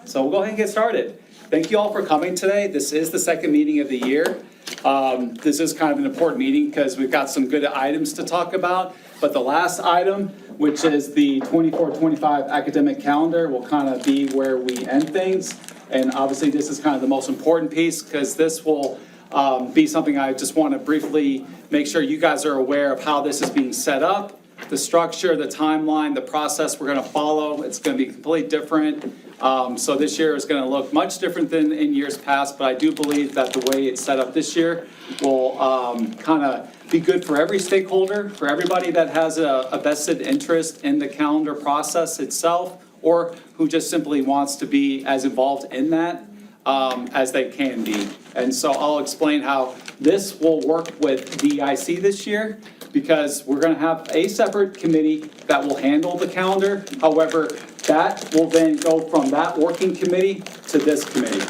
So we'll go ahead and get started. Thank you all for coming today. This is the second meeting of the year. This is kind of an important meeting because we've got some good items to talk about. But the last item, which is the 24-25 academic calendar, will kind of be where we end things. And obviously this is kind of the most important piece because this will be something I just want to briefly make sure you guys are aware of how this is being set up, the structure, the timeline, the process we're going to follow. It's going to be completely different. So this year is going to look much different than in years past, but I do believe that the way it's set up this year will kind of be good for every stakeholder, for everybody that has a vested interest in the calendar process itself, or who just simply wants to be as involved in that as they can be. And so I'll explain how this will work with DEIC this year, because we're going to have a separate committee that will handle the calendar. However, that will then go from that working committee to this committee.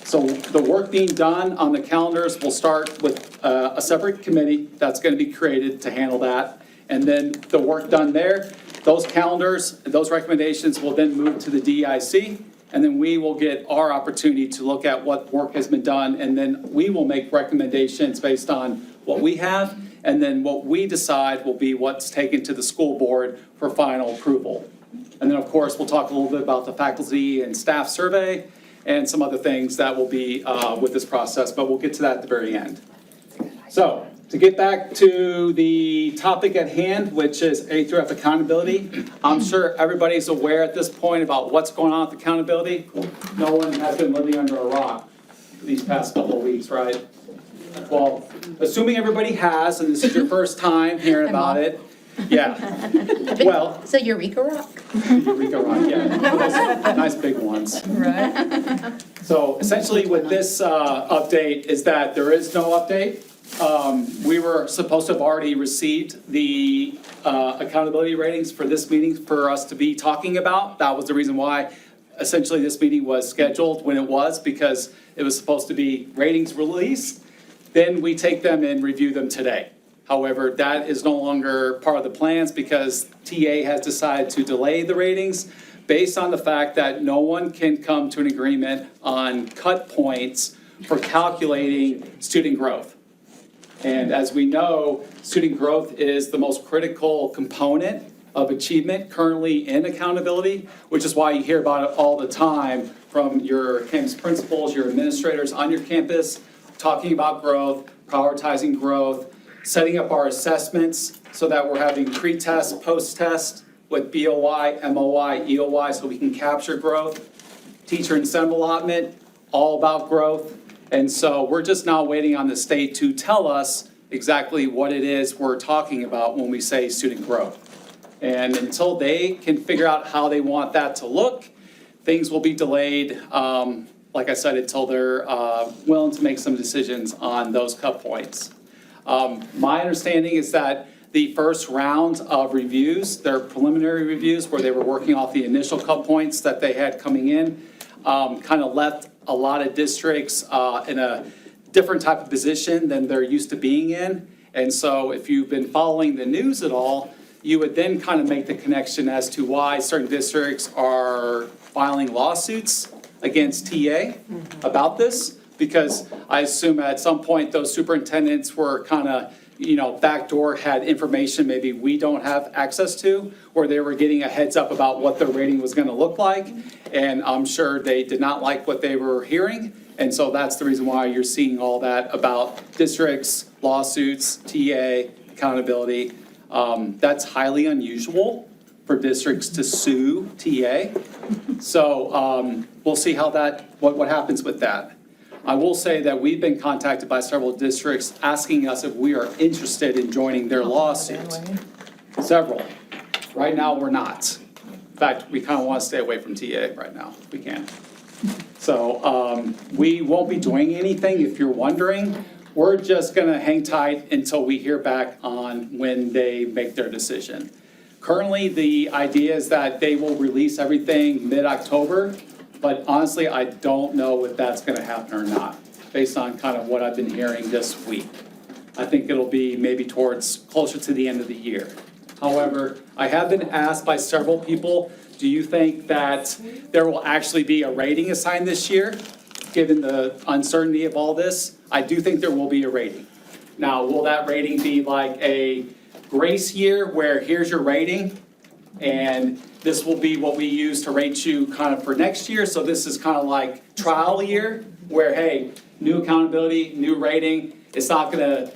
So the work being done on the calendars will start with a separate committee that's going to be created to handle that. And then the work done there, those calendars, those recommendations will then move to the DEIC. And then we will get our opportunity to look at what work has been done. And then we will make recommendations based on what we have. And then what we decide will be what's taken to the school board for final approval. And then, of course, we'll talk a little bit about the faculty and staff survey and some other things that will be with this process, but we'll get to that at the very end. So, to get back to the topic at hand, which is A through F accountability, I'm sure everybody's aware at this point about what's going on with accountability. No one has been living under a rock these past couple of weeks, right? Well, assuming everybody has, and this is your first time hearing about it, yeah. Well, So Eureka Rock? Eureka Rock, yeah. Nice big ones. Right. So essentially with this update is that there is no update. We were supposed to have already received the accountability ratings for this meeting for us to be talking about. That was the reason why essentially this meeting was scheduled when it was, because it was supposed to be ratings released. Then we take them and review them today. However, that is no longer part of the plans because TA has decided to delay the ratings based on the fact that no one can come to an agreement on cut points for calculating student growth. And as we know, student growth is the most critical component of achievement currently in accountability, which is why you hear about it all the time from your campus principals, your administrators on your campus, talking about growth, prioritizing growth, setting up our assessments so that we're having pre-test, post-test with BOI, MOI, EOI so we can capture growth. Teacher incentive allotment, all about growth. And so we're just now waiting on the state to tell us exactly what it is we're talking about when we say student growth. And until they can figure out how they want that to look, things will be delayed, like I said, until they're willing to make some decisions on those cut points. My understanding is that the first round of reviews, their preliminary reviews where they were working off the initial cut points that they had coming in, kind of left a lot of districts in a different type of position than they're used to being in. And so if you've been following the news at all, you would then kind of make the connection as to why certain districts are filing lawsuits against TA about this. Because I assume at some point those superintendents were kind of, backdoor had information maybe we don't have access to, where they were getting a heads up about what the rating was going to look like. And I'm sure they did not like what they were hearing. And so that's the reason why you're seeing all that about districts, lawsuits, TA, accountability. That's highly unusual for districts to sue TA. So we'll see how what happens with that. I will say that we've been contacted by several districts asking us if we are interested in joining their lawsuit. Several. Right now, we're not. In fact, we kind of want to stay away from TA right now, if we can. So we won't be doing anything, if you're wondering. We're just going to hang tight until we hear back on when they make their decision. Currently, the idea is that they will release everything mid-October. But honestly, I don't know if that's going to happen or not, based on kind of what I've been hearing this week. I think it'll be maybe towards closer to the end of the year. However, I have been asked by several people do you think that there will actually be a rating assigned this year, given the uncertainty of all this? I do think there will be a rating. Now, will that rating be like a grace year where here's your rating? And this will be what we use to rate you kind of for next year. So this is kind of like trial year where, hey, new accountability, new rating. It's not going to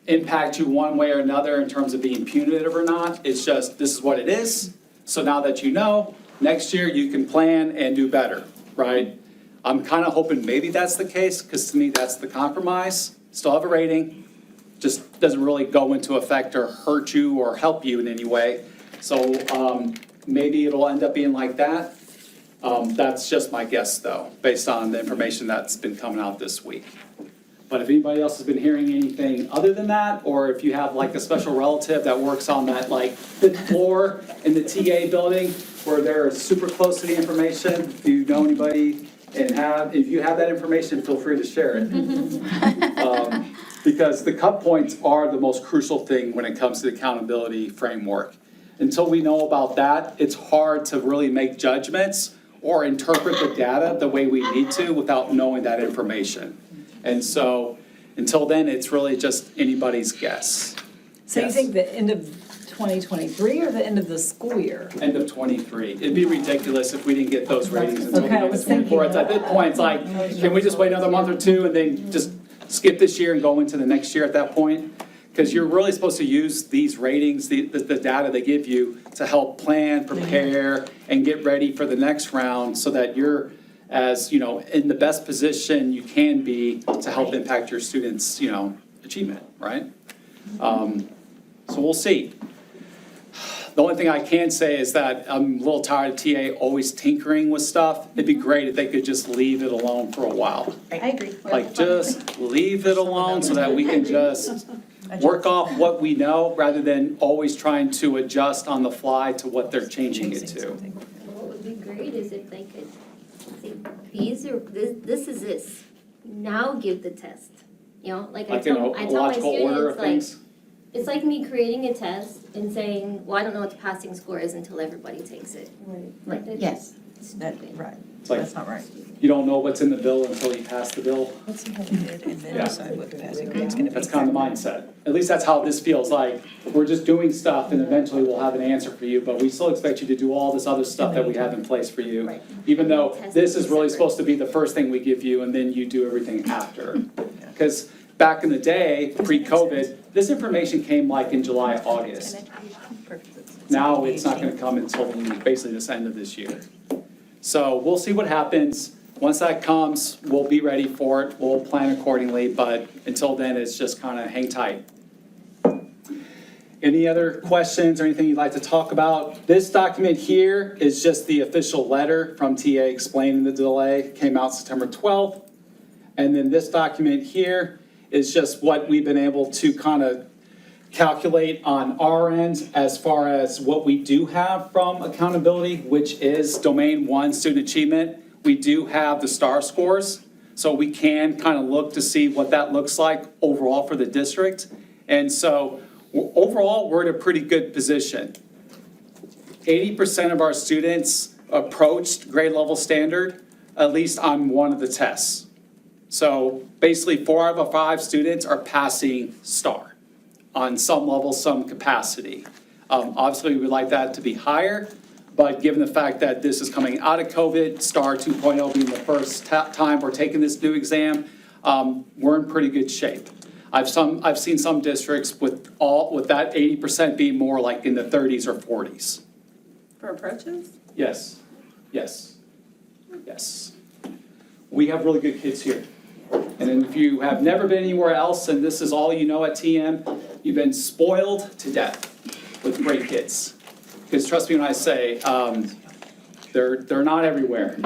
impact you one way or another in terms of being punitive or not. It's just, this is what it is. So now that you know, next year you can plan and do better, right? I'm kind of hoping maybe that's the case, because to me, that's the compromise. Still have a rating, just doesn't really go into effect or hurt you or help you in any way. So maybe it'll end up being like that. That's just my guess, though, based on the information that's been coming out this week. But if anybody else has been hearing anything other than that, or if you have like a special relative that works on that like fifth floor in the TA building where they're super close to the information, if you know anybody and if you have that information, feel free to share it. Because the cut points are the most crucial thing when it comes to the accountability framework. Until we know about that, it's hard to really make judgments or interpret the data the way we need to without knowing that information. And so, until then, it's really just anybody's guess. So you Yes. think the end of 2023 or the end of the school year? End of '23. It'd be ridiculous if we didn't get those ratings until the Okay, I end of was thinking '24. At that. this point, it's like, can we just wait another month or two and then just skip this year and go into the next year at that point? Because you're really supposed to use these ratings, the data they give you, to help plan, prepare, and get ready for the next round so that you're, as you know, in the best position you can be to help impact your students', achievement, right? So we'll see. The only thing I can say is that I'm a little tired of TA always tinkering with stuff. It'd be great if they could just leave it alone for a while. I agree. Like, just leave it alone so that we can just work off what we know rather than always trying to adjust on the fly to what they're changing it to. What would be great is if they could say, this is this, now give the test. Like I Like in tell a my logical order of students, things. it's like me creating a test and saying, well, I don't know what the passing score is until everybody takes it. Like, that's Yes. just That, stupid. right, It's like- that's not right. You don't know what's in the bill until you pass the bill. Let's see how we did and then Yeah. decide what the passing grade's gonna be. That's kind of the mindset. At least that's how this feels like. We're just doing stuff and eventually we'll have an answer for you, but we still expect you to do all this other stuff that we have in place for you. Right. Even though this is really supposed to be the first thing we give you and then you do everything after. Because back in the day, pre-COVID, this information came like in July, August. Now it's not gonna come until basically this end of this year. So we'll see what happens. Once that comes, we'll be ready for it. We'll plan accordingly, but until then, it's just kind of hang tight. Any other questions or anything you'd like to talk about? This document here is just the official letter from TA explaining the delay. Came out September 12th. And then this document here is just what we've been able to kind of calculate on our end as far as what we do have from accountability, which is domain 1 student achievement. We do have the STAR scores, so we can kind of look to see what that looks like overall for the district. And so overall, we're in a pretty good position. 80% of our students approached grade level standard, at least on one of the tests. So basically 4 out of 5 students are passing STAR on some level, some capacity. Obviously, we would like that to be higher, but given the fact that this is coming out of COVID, STAR 2.0 being the first time we're taking this new exam, we're in pretty good shape. I've seen some districts with that 80% being more like in the 30s or 40s. For approaches? Yes, yes, yes. We have really good kids here. And then if you have never been anywhere else and this is all you know at TM, you've been spoiled to death with great kids. Because trust me when I say, they're not everywhere.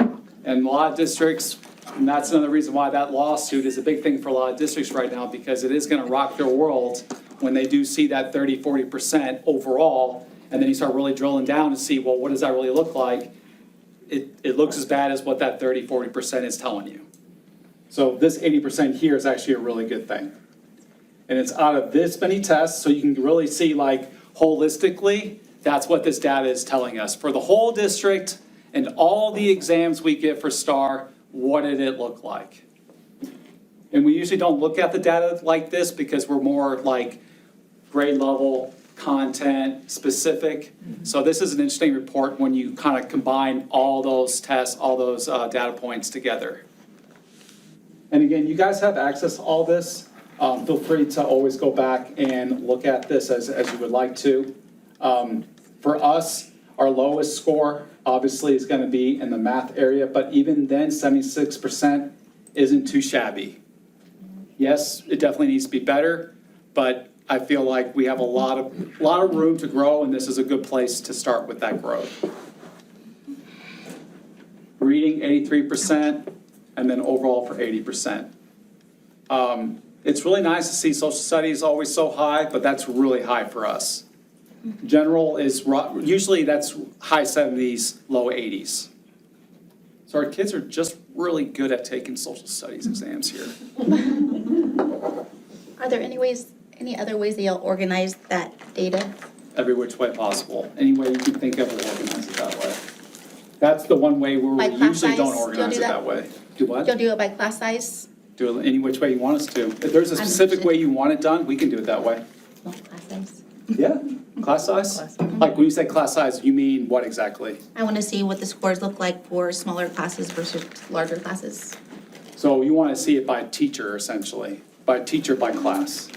And a lot of districts, and that's another reason why that lawsuit is a big thing for a lot of districts right now, because it is gonna rock their world when they do see that 30, 40% overall, and then you start really drilling down to see, well, what does that really look like? It looks as bad as what that 30, 40% is telling you. So this 80% here is actually a really good thing. And it's out of this many tests, so you can really see like holistically That's what this data is telling us. For the whole district and all the exams we get for STAR, what did it look like? And we usually don't look at the data like this because we're more like grade level, content specific. So this is an interesting report when you kind of combine all those tests, all those data points together. And again, you guys have access to all this. Feel free to always go back and look at this as you would like to. For us, our lowest score obviously is going to be in the math area, but even then, 76% isn't too shabby. Yes, it definitely needs to be better, but I feel like we have a lot of room to grow, and this is a good place to start with that growth. Reading 83%, and then overall for 80%. It's really nice to see social studies always so high, but that's really high for us. General is, usually that's high 70s, low 80s. So our kids are just really good at taking social studies exams here. Are there any other ways that you'll organize that data? Every which way possible. Any way you can think of, we'll organize it that way. That's the one way where By we class usually don't size? You'll organize do it that? that way. Do what? You'll do it by class size? Do it any which way you want us to. If there's a I'm specific interested. way you want it done, we can do it that way. No, class size. Yeah, class size? Like when you say class size, you mean what exactly? I want to see what the scores look like for smaller classes versus larger classes. So you want to see it by teacher essentially, by teacher, by class.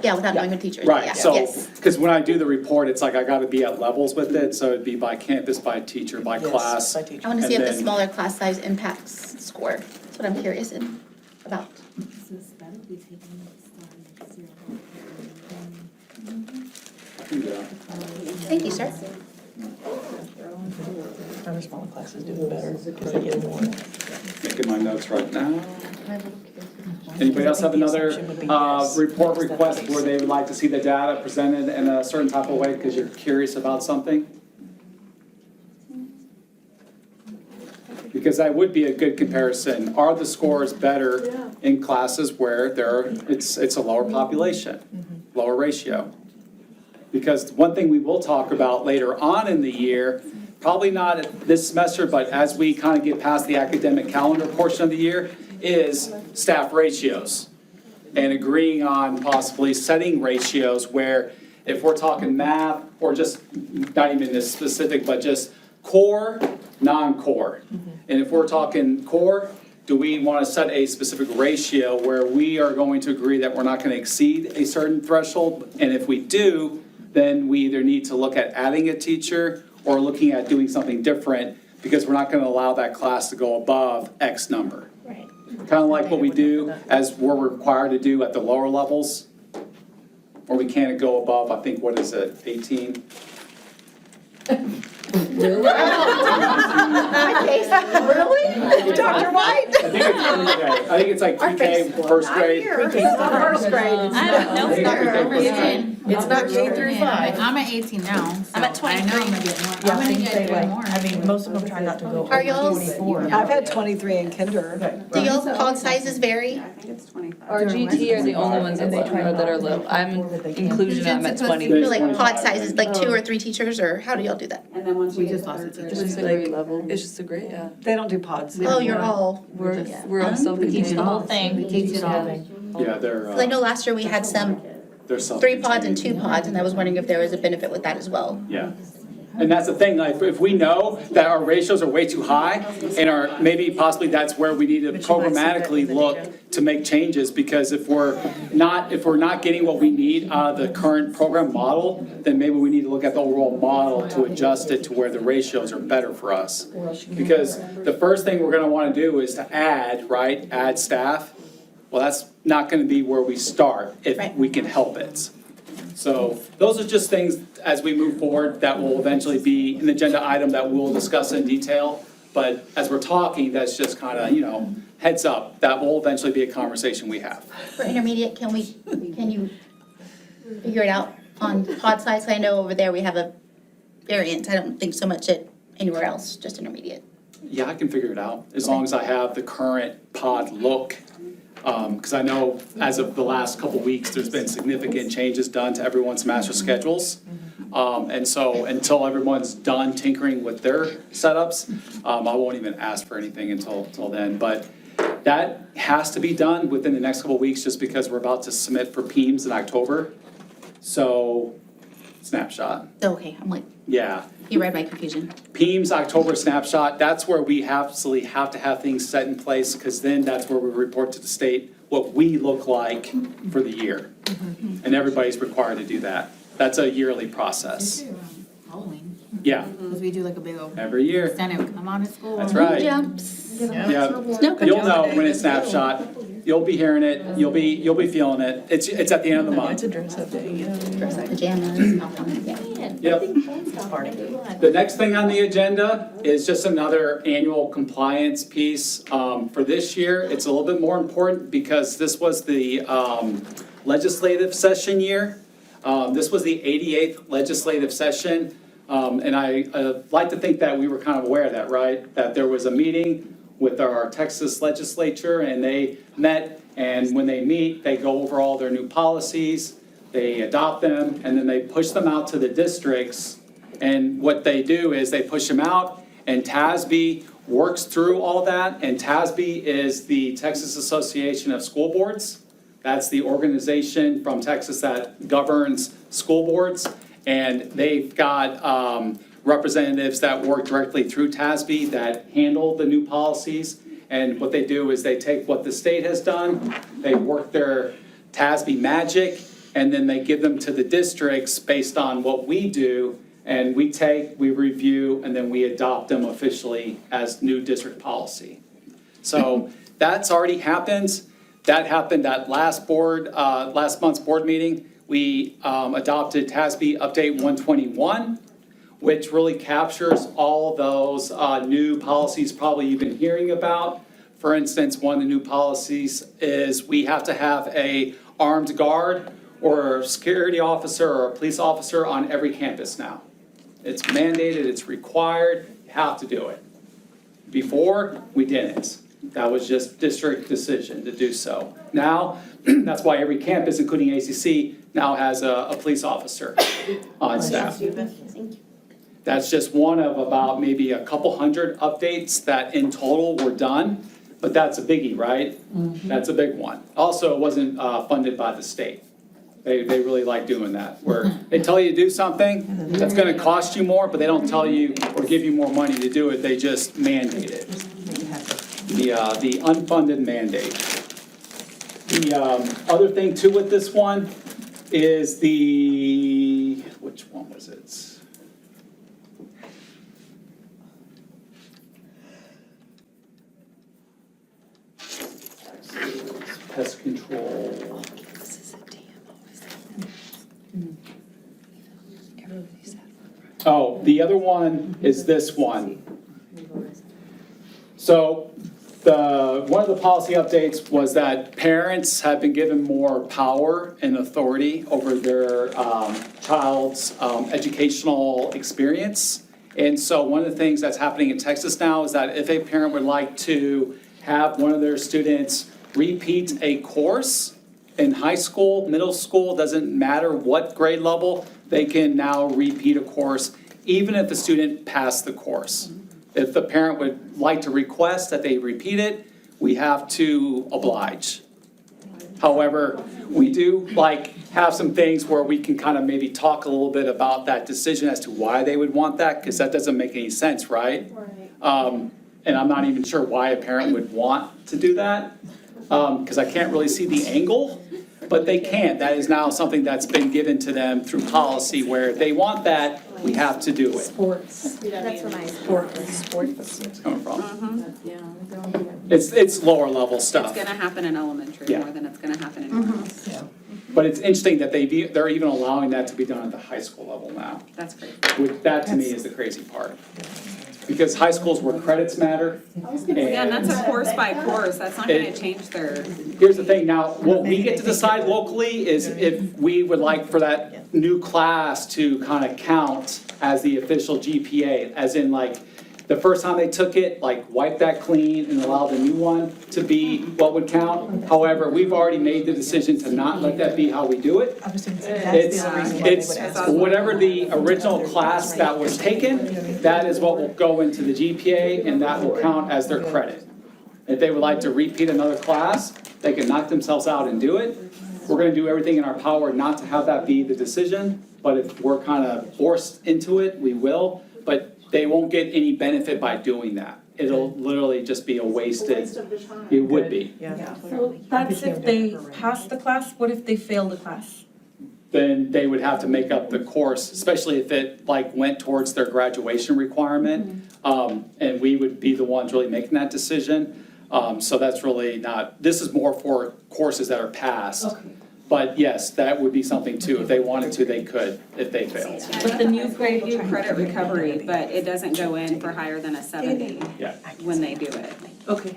Yeah, without knowing the teachers. Right, Yeah, so, yes. because when I do the report, it's like I gotta be at levels with it, so it'd be by campus, by teacher, by class. I want to see and if the then- smaller class size impacts score. That's what I'm curious about. Yeah. Thank you, sir. Our smaller classes do better because they get more. Making my notes right now. Anybody else have another report request where they would like to see the data presented in a certain type of way because you're curious about something? Because that would be a good comparison. Are the scores better in classes where it's a lower population, lower ratio? Because one thing we will talk about later on in the year, probably not this semester, but as we kind of get past the academic calendar portion of the year, is staff ratios. And agreeing on possibly setting ratios where if we're talking math, or just not even this specific, but just core, non-core. And if we're talking core, do we want to set a specific ratio where we are going to agree that we're not going to exceed a certain threshold? And if we do, then we either need to look at adding a teacher or looking at doing something different because we're not going to allow that class to go above X number. Right. Kind of like what we do as we're required to do at the lower levels, or we can't go above, I think, what is it, 18? Really? Dr. White? I think it's like pre-K, first grade. First grade. I don't know. I think it's pre-K. It's not K through 5. I'm at 18 now, so I'm at I know 23. I'm gonna get more. Yeah, I'm gonna get way more. I mean, most of them try not to go Are over y'all's- 24. I've had 23 in kinder. Do y'all's pod sizes vary? I think it's 25. Our GT are the only ones that are low. I'm inclusion, I'm at 20. Or like pod sizes, like 2 or 3 teachers, or how do y'all do that? And then once we just get lost to a third It's grade. just a grade level. It's just a grade, yeah. They don't do pods. Oh, you're all, We're all Huh? We teach self-contained. the whole thing. We teach it all. Yeah, they're, 'cause I know last year we had some they're self. 3 pods and 2 pods, and I was wondering if there was a benefit with that as well. Yeah. And that's the thing, like, if we know that our ratios are way too high, and maybe possibly that's where we need to programmatically look to make changes, because if we're not getting what we need out of the current program model, then maybe we need to look at the overall model to adjust it to where the ratios are better for us. Because the first thing we're gonna wanna do is to add staff. Well, that's not gonna be where we start if Right. we can help it. So those are just things as we move forward that will eventually be an agenda item that we'll discuss in detail. But as we're talking, that's just kind of, heads up, that will eventually be a conversation we have. For intermediate, can you figure it out on pod size? I know over there we have a variance. I don't think so much at anywhere else, just intermediate. Yeah, I can figure it out, as long as I have the current pod look. Because I know as of the last couple weeks, there's been significant changes done to everyone's master schedules. And so until everyone's done tinkering with their setups, I won't even ask for anything until then. But that has to be done within the next couple of weeks just because we're about to submit for PEAMS in October. So snapshot, Okay, I'm like, yeah. you read my confusion. PEAMS October snapshot, that's where we absolutely have to have things set in place because then that's where we report to the state what we look like for the year. And everybody's required to do that. That's a yearly process. Halloween. Yeah, Because we do like a big old every year. incentive, come on to school. That's right. Jumps. Yeah, Snow you'll know when it's snapshot. You'll be hearing it. You'll be feeling it. It's at the end of the month. It's a dress up day, yeah. Pajamas, all fun, yeah. Yep. The next thing on the agenda is just another annual compliance piece. For this year, it's a little bit more important because this was the legislative session year. This was the 88th legislative session. And I like to think that we were kind of aware of that, right? That there was a meeting with our Texas legislature and they met, and when they meet, they go over all their new policies, they adopt them, and then they push them out to the districts. And what they do is they push them out, and TASB works through all that, and TASB is the Texas Association of School Boards. That's the organization from Texas that governs school boards, and they've got representatives that work directly through TASB that handle the new policies. And what they do is they take what the state has done, they work their TASB magic, and then they give them to the districts based on what we do. And we review, and then we adopt them officially as new district policy. So that's already happened. That happened at last month's board meeting. We adopted TASB Update 121, which really captures all those new policies probably you've been hearing about. For instance, one of the new policies is we have to have a armed guard or a security officer or a police officer on every campus now. It's mandated, it's required, you have to do it. Before, we didn't. That was just district decision to do so. Now, that's why every campus, including ACC, now has a police officer on staff. That's just one of about maybe a couple hundred updates that in total were done, but that's a biggie, right? That's a big one. Also, it wasn't funded by the state. They really like doing that, where they tell you to do something that's gonna cost you more, but they don't tell you or give you more money to do it, they just mandate it. The unfunded mandate. The other thing too with this one is which one was it? Pest control. Oh, the other one is this one. So one of the policy updates was that parents have been given more power and authority over their child's educational experience. And so one of the things that's happening in Texas now is that if a parent would like to have one of their students repeat a course in high school, middle school, doesn't matter what grade level, they can now repeat a course, even if the student passed the course. If the parent would like to request that they repeat it, we have to oblige. However, we do have some things where we can kind of maybe talk a little bit about that decision as to why they would want that, because that doesn't make any sense, right? And I'm not even sure why a parent would want to do that, because I can't really see the angle, but they can. That is now something that's been given to them through policy, where if they want that, we have to do it. Sports. That's what I. Sports. It's coming from. It's lower level stuff. It's gonna happen in elementary Yeah. more than it's gonna happen in middle. But it's interesting that they're even allowing that to be done at the high school level now. That's great. Which, that to me is the crazy part. Because high school's where credits matter. Again, that's a course by course, that's not gonna change their. Here's the thing, now, what we get to decide locally is if we would like for that new class to kind of count as the official GPA, as in the first time they took it, like wipe that clean and allow the new one to be what would count. However, we've already made the decision to not let that be how we do it. I was thinking, that's the other reason why they would ask. Whatever the original class that was taken, that is what will go into the GPA and that will count as their credit. If they would like to repeat another class, they can knock themselves out and do it. We're gonna do everything in our power not to have that be the decision, but if we're kind of forced into it, we will. But they won't get any benefit by doing that. It'll literally just be a wasted, it would be. Yeah. So that's if they pass the class, what if they fail the class? Then they would have to make up the course, especially if it like went towards their graduation requirement. And we would be the ones really making that decision. So that's really not, this is more for courses that are passed. Okay. But yes, that would be something too. If they wanted to, they could, if they failed. But the new grade do credit recovery, but it doesn't go in for higher than a 70 Yeah. when they do it. Okay.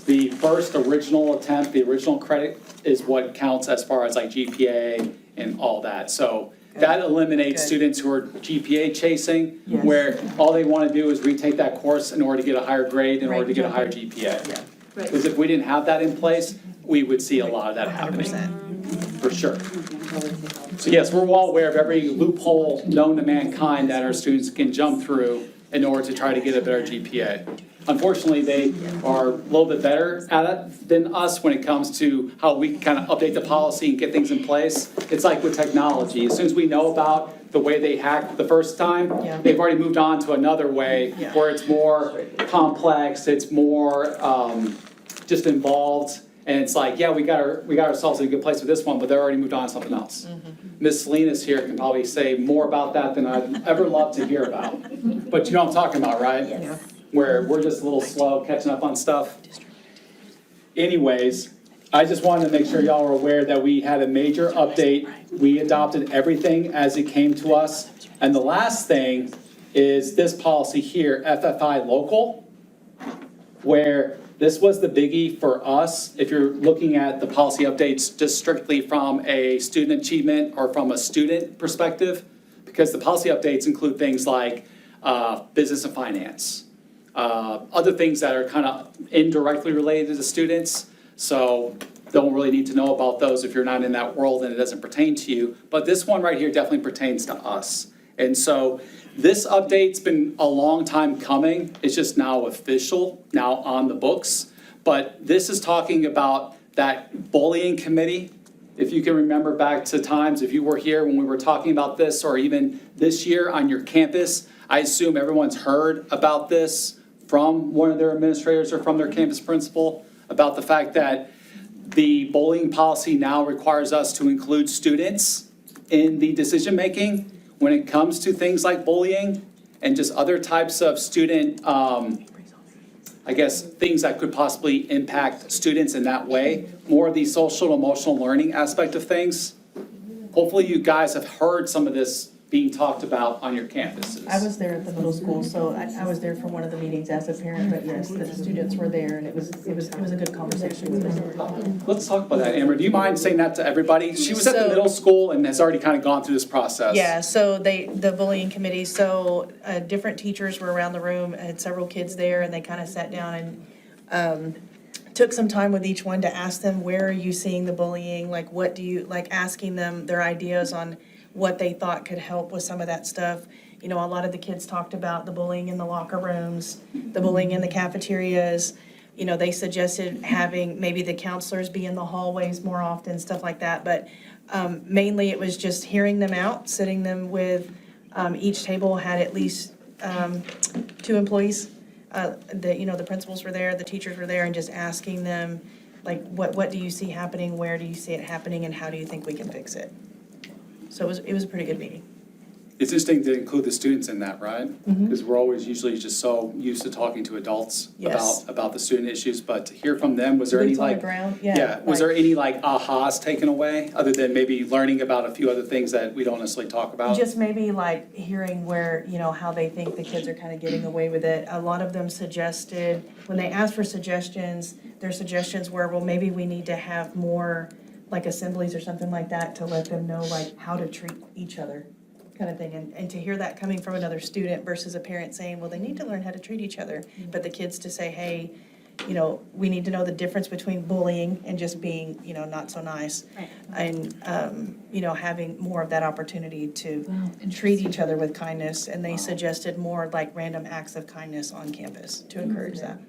The first original attempt, the original credit is what counts as far as like GPA and all that. So that eliminates Good. students who are GPA chasing, Yes. where all they want to do is retake that course in order to get a higher grade, in order Right, to get a jump higher in. GPA. Yeah. Because if we didn't have that in place, we would see a lot of that happening, 100%. for sure. So yes, we're well aware of every loophole known to mankind that our students can jump through in order to try to get a better GPA. Unfortunately, they are a little bit better at it than us when it comes to how we can kind of update the policy and get things in place. It's like with technology, as soon as we know about the way they hacked the first time, Yeah. they've already moved on to another way Yeah. where it's more complex, it's more just involved. And it's like, yeah, we got ourselves in a good place with this one, but they're already moved on to something else. Ms. Salinas here can probably say more about that than I'd ever love to hear about. But you know what I'm talking about, right? Yeah. Where we're just a little slow catching up on stuff. Anyways, I just wanted to make sure y'all are aware that we had a major update. We adopted everything as it came to us. And the last thing is this policy here, FFI local, where this was the biggie for us. If you're looking at the policy updates just strictly from a student achievement or from a student perspective, because the policy updates include things like business and finance, other things that are kind of indirectly related to students. So don't really need to know about those if you're not in that world and it doesn't pertain to you. But this one right here definitely pertains to us. And so this update's been a long time coming. It's just now official, now on the books. But this is talking about that bullying committee. If you can remember back to times, if you were here when we were talking about this, or even this year on your campus, I assume everyone's heard about this from one of their administrators or from their campus principal, about the fact that the bullying policy now requires us to include students in the decision-making when it comes to things like bullying and just other types of student, I guess, things that could possibly impact students in that way. More of the social and emotional learning aspect of things. Hopefully you guys have heard some of this being talked about on your campuses. I was there at the middle school, so I was there for one of the meetings as a parent, but yes, the students were there and it was a good conversation with them. Let's talk about that, Amber. Do you mind saying that to everybody? She was at the So- middle school and has already kind of gone through this process. Yeah, so the bullying committee, so different teachers were around the room, I had several kids there, and they kind of sat down and took some time with each one to ask them, where are you seeing the bullying? Like, what do you, like asking them their ideas on what they thought could help with some of that stuff. You know, a lot of the kids talked about the bullying in the locker rooms, the bullying in the cafeterias. You know, they suggested having maybe the counselors be in the hallways more often, stuff like that. But mainly it was just hearing them out, sitting them with, each table had at least 2 employees. The principals were there, the teachers were there, and just asking them, like, what do you see happening, where do you see it happening, and how do you think we can fix it? So it was a pretty good meeting. It's interesting to include the students in that, right? Mm-hmm. Because we're always usually just so used to talking to adults Yes. about the student issues, but to hear from them, was there any Boots on the like, ground, yeah, was there any like ahas taken away, other than maybe learning about a few other things that we don't necessarily talk about? Just maybe like hearing where, how they think the kids are kind of getting away with it. A lot of them suggested, when they asked for suggestions, their suggestions were, well, maybe we need to have more like assemblies or something like that to let them know like how to treat each other. kind of thing. And to hear that coming from another student versus a parent saying, well, they need to learn how to treat each other. But the kids to say, hey, you know, we need to know the difference between bullying and just being, you know, not so nice. Right. And, you know, having more of that opportunity to treat each other with kindness. And they suggested more like random acts of kindness on campus to encourage that.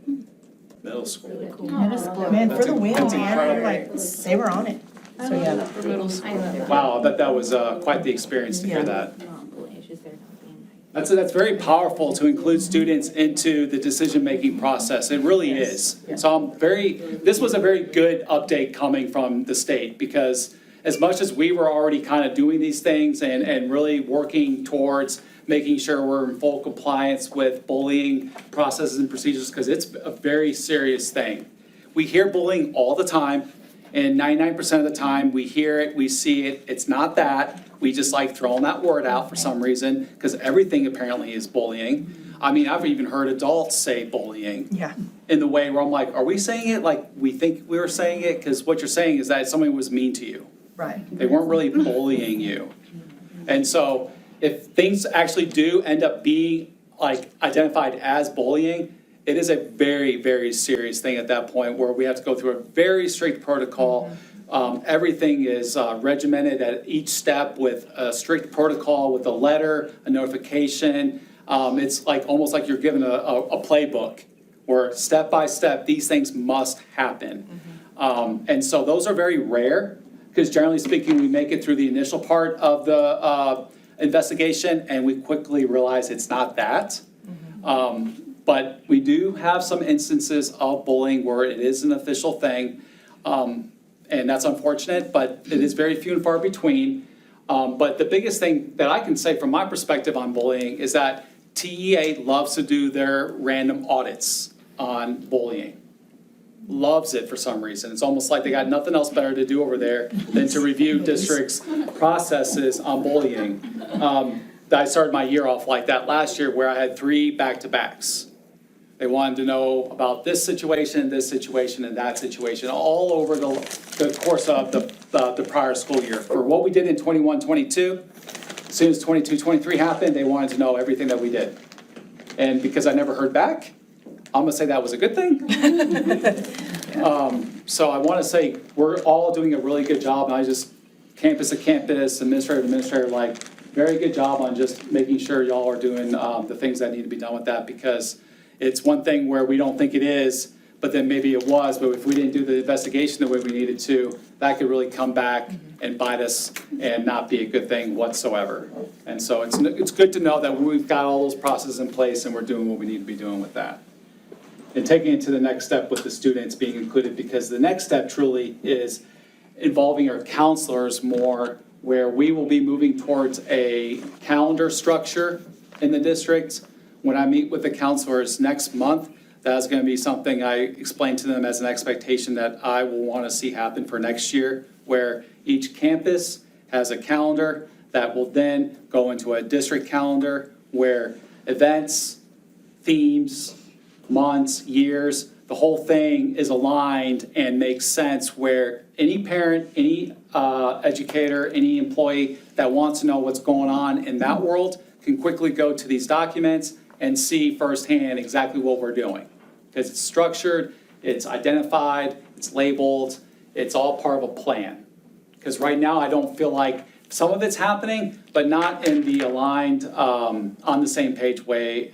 Middle school. Middle school. Man, for the win, That's man, incredible. like, they were on it. So, yeah. For middle school. Wow, I bet that was quite the experience to hear Yeah. that. That's very powerful to include students into the decision-making process. It really is. So this was a very good update coming from the state, because as much as we were already kind of doing these things and really working towards making sure we're in full compliance with bullying processes and procedures, because it's a very serious thing. We hear bullying all the time, and 99% of the time, we hear it, we see it, it's not that. We just like throwing that word out for some reason, because everything apparently is bullying. I mean, I've even heard adults say bullying Yeah. in the way where I'm like, are we saying it like we think we were saying it? Because what you're saying is that somebody was mean to you. Right. They weren't really bullying you. And so if things actually do end up being like identified as bullying, it is a very, very serious thing at that point, where we have to go through a very strict protocol. Everything is regimented at each step with a strict protocol, with a letter, a notification. It's like almost like you're given a playbook where step by step, these things must happen. And so those are very rare, because generally speaking, we make it through the initial part of the investigation and we quickly realize it's not that. But we do have some instances of bullying where it is an official thing. And that's unfortunate, but it is very few and far between. But the biggest thing that I can say from my perspective on bullying is that TEA loves to do their random audits on bullying. Loves it for some reason. It's almost like they got nothing else better to do over there than to review districts' processes on bullying. I started my year off like that last year, where I had 3 back-to-backs. They wanted to know about this situation, and that situation, all over the course of the prior school year. For what we did in 21-22, as soon as 22-23 happened, they wanted to know everything that we did. And because I never heard back, I'm gonna say that was a good thing. So I wanna say, we're all doing a really good job, and campus to campus, administrator to administrator, like, very good job on just making sure y'all are doing the things that need to be done with that, because it's one thing where we don't think it is, but then maybe it was, but if we didn't do the investigation the way we needed to, that could really come back and bite us and not be a good thing whatsoever. And so it's good to know that we've got all those processes in place and we're doing what we need to be doing with that. And taking it to the next step with the students being included, because the next step truly is involving our counselors more, where we will be moving towards a calendar structure in the district. When I meet with the counselors next month, that's going to be something I explain to them as an expectation that I will want to see happen for next year, where each campus has a calendar that will then go into a district calendar, where events, themes, months, years, the whole thing is aligned and makes sense, where any parent, any educator, any employee that wants to know what's going on in that world can quickly go to these documents and see firsthand exactly what we're doing. Because it's structured, it's identified, it's labeled, it's all part of a plan. Because right now, I don't feel like some of it's happening, but not in the aligned, on the same page way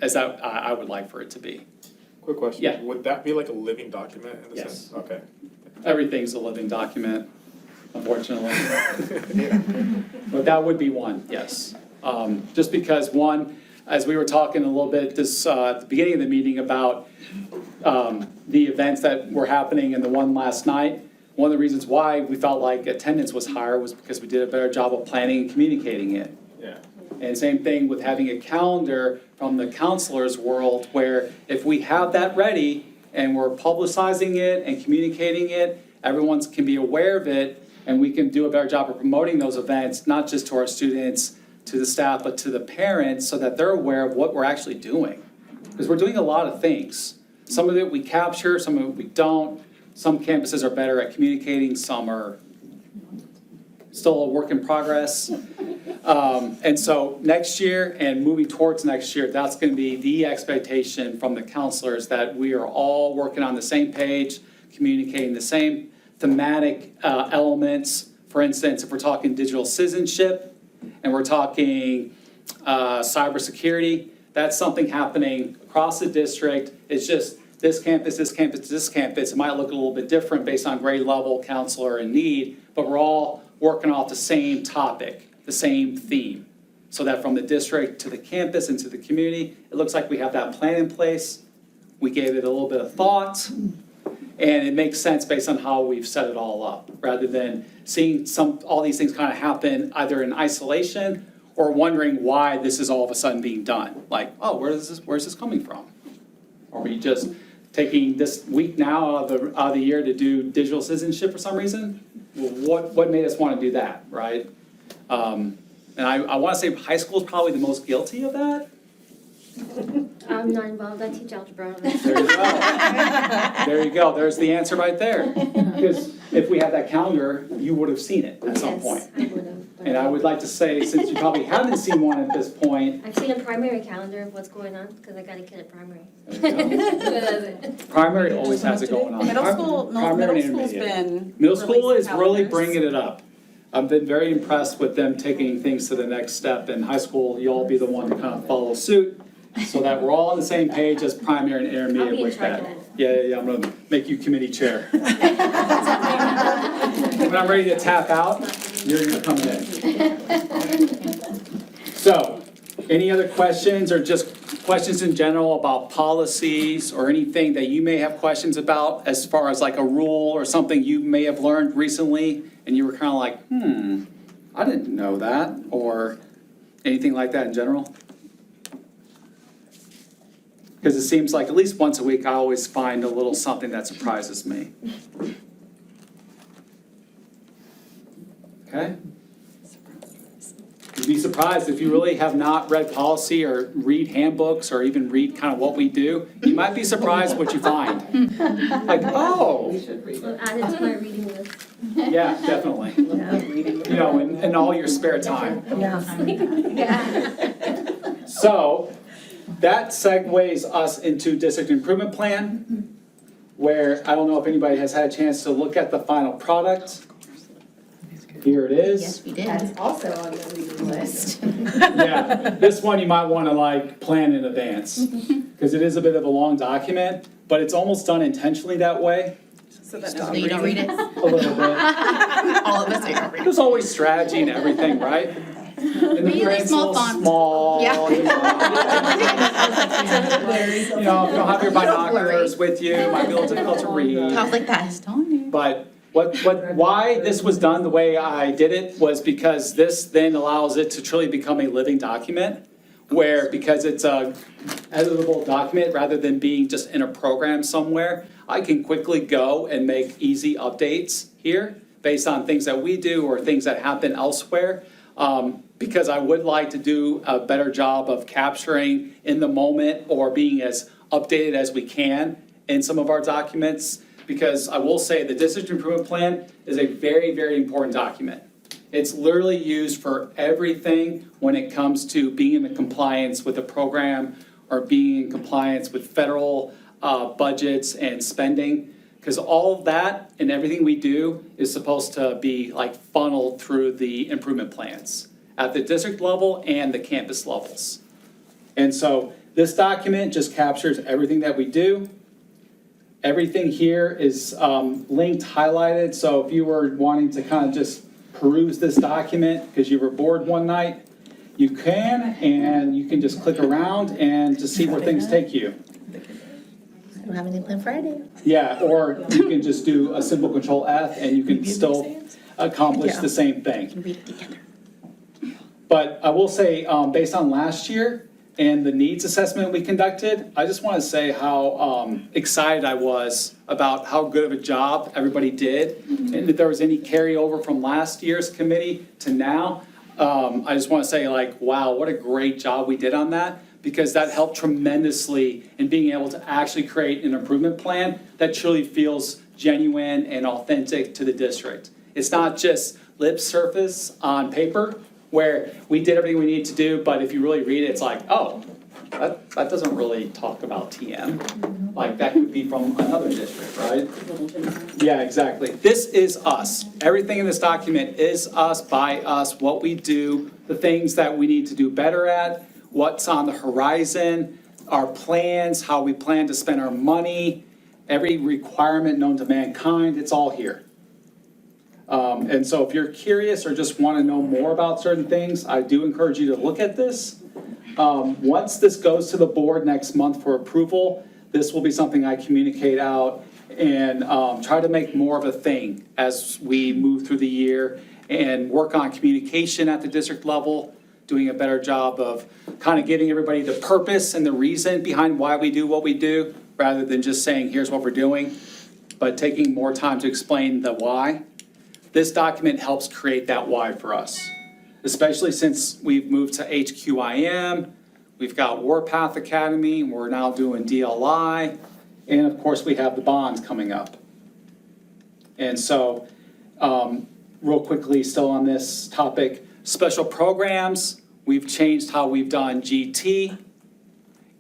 as I would like for it to be. Quick question. Yeah. Would that be like a living document in the Yes. sense? Okay. Everything's a living document, unfortunately. But that would be one, yes. Just because one, as we were talking a little bit this, at the beginning of the meeting about the events that were happening and the one last night, one of the reasons why we felt like attendance was higher was because we did a better job of planning and communicating it. Yeah. And same thing with having a calendar from the counselor's world, where if we have that ready and we're publicizing it and communicating it, everyone can be aware of it, and we can do a better job of promoting those events, not just to our students, to the staff, but to the parents, so that they're aware of what we're actually doing. Because we're doing a lot of things. Some of it we capture, some of it we don't. Some campuses are better at communicating, some are still a work in progress. And so next year and moving towards next year, that's gonna be the expectation from the counselors, that we are all working on the same page, communicating the same thematic elements. For instance, if we're talking digital citizenship and we're talking cybersecurity, that's something happening across the district. It's just this campus, this campus, this campus. It might look a little bit different based on grade level, counselor, and need, but we're all working off the same topic, the same theme. So that from the district to the campus and to the community, it looks like we have that plan in place. We gave it a little bit of thought, and it makes sense based on how we've set it all up, rather than seeing all these things kind of happen either in isolation or wondering why this is all of a sudden being done. Like, oh, where's this coming from? Are we just taking this week now out of the year to do digital citizenship for some reason? Well, what made us want to do that, right? And I want to say high school is probably the most guilty of that. I'm not involved, I teach algebra. There you go. There you go, there's the answer right there. Because if we had that calendar, you would have seen it at some point. Yes, I would have. And I would like to say, since you probably haven't seen one at this point, I've seen a primary calendar of what's going on, because I got a kid at primary. primary always has it going on. Middle school, Primary and middle school's intermediate. been. Middle school is releasing really calendars. bringing it up. I've been very impressed with them taking things to the next step. In high school, you'll be the one to kind of follow suit, so that we're all on the same page as primary and I'll intermediate be in with charge that. of it. Yeah, I'm gonna make you committee chair. When I'm ready to tap out, you're gonna come in. So, any other questions or just questions in general about policies or anything that you may have questions about as far as like a rule or something you may have learned recently and you were kind of like, I didn't know that, or anything like that in general? Because it seems like at least once a week, I always find a little something that surprises me. Okay? You'd be surprised if you really have not read policy or read handbooks or even read kind of what we do. You might be surprised what you find. Like, oh, I'll add it to my reading list. yeah, definitely. You know, in all your spare time. So, that segues us into district improvement plan, where I don't know if anybody has had a chance to look at the final product. Here it is. Yes, we did. That's also on the reading list. Yeah, this one you might want to like plan in advance, because it is a bit of a long document, but it's almost done intentionally that way, So that So you don't read it? a little bit. All of us are gonna read it. There's always strategy and everything, right? And the Really print's a small little font. small, Yeah. you know, if you don't have your binoculars with you, it might be a little difficult to read. I was like, that is telling you. But why this was done the way I did it was because this then allows it to truly become a living document, where, because it's a editable document rather than being just in a program somewhere, I can quickly go and make easy updates here based on things that we do or things that happen elsewhere. Because I would like to do a better job of capturing in the moment or being as updated as we can in some of our documents. Because I will say the district improvement plan is a very, very important document. It's literally used for everything when it comes to being in compliance with a program or being in compliance with federal budgets and spending. Because all of that and everything we do is supposed to be like funneled through the improvement plans at the district level and the campus levels. And so this document just captures everything that we do. Everything here is linked, highlighted, so if you were wanting to kind of just peruse this document because you were bored one night, you can, and you can just click around and just see where things take you. I don't have anything planned Friday. Yeah, or you can just do a simple Control F and you can still accomplish the same thing. We can read it together. But I will say, based on last year and the needs assessment we conducted, I just want to say how excited I was about how good of a job everybody did. And if there was any carryover from last year's committee to now, I just want to say like, wow, what a great job we did on that. Because that helped tremendously in being able to actually create an improvement plan that truly feels genuine and authentic to the district. It's not just lip surface on paper where we did everything we needed to do, but if you really read it, it's like, oh, that doesn't really talk about TM. Like, that could be from another district, right? Yeah, exactly. This is us. Everything in this document is us, by us, what we do, the things that we need to do better at, what's on the horizon, our plans, how we plan to spend our money, every requirement known to mankind, it's all here. And so if you're curious or just want to know more about certain things, I do encourage you to look at this. Once this goes to the board next month for approval, this will be something I communicate out and try to make more of a thing as we move through the year and work on communication at the district level, doing a better job of kind of giving everybody the purpose and the reason behind why we do what we do, rather than just saying, here's what we're doing, but taking more time to explain the why. This document helps create that why for us, especially since we've moved to HQIM, we've got Warpath Academy, we're now doing DLI, and of course we have the bonds coming up. And so, real quickly, still on this topic, special programs, we've changed how we've done GT,